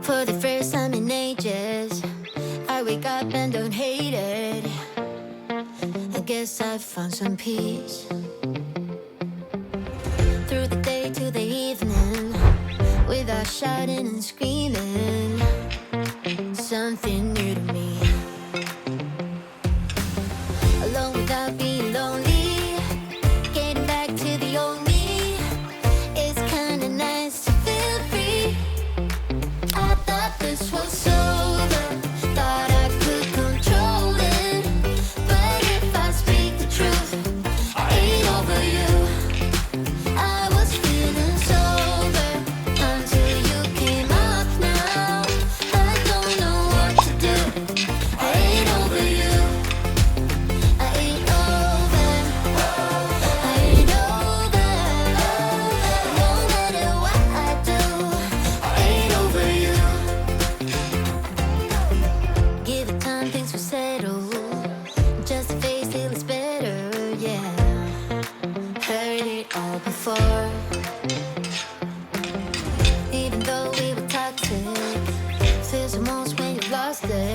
For the first time in ages, I wake up and don't hate it. I guess I found some peace. Through the day to the evening, without shouting and screaming, something new to me. Alone without being lonely, getting back to the old me. It's kinda nice to feel free. I thought this was over, thought I could control it. But if I speak the truth, I ain't over you. I was feeling sober until you came up now. I don't know what to do. I ain't over you. I ain't over. I ain't over. No matter what I do, I ain't over you. Give it time, things will settle. Just a face till it's better, yeah. Heard it all before. Even though we were toxic, feels the most when you've lost it.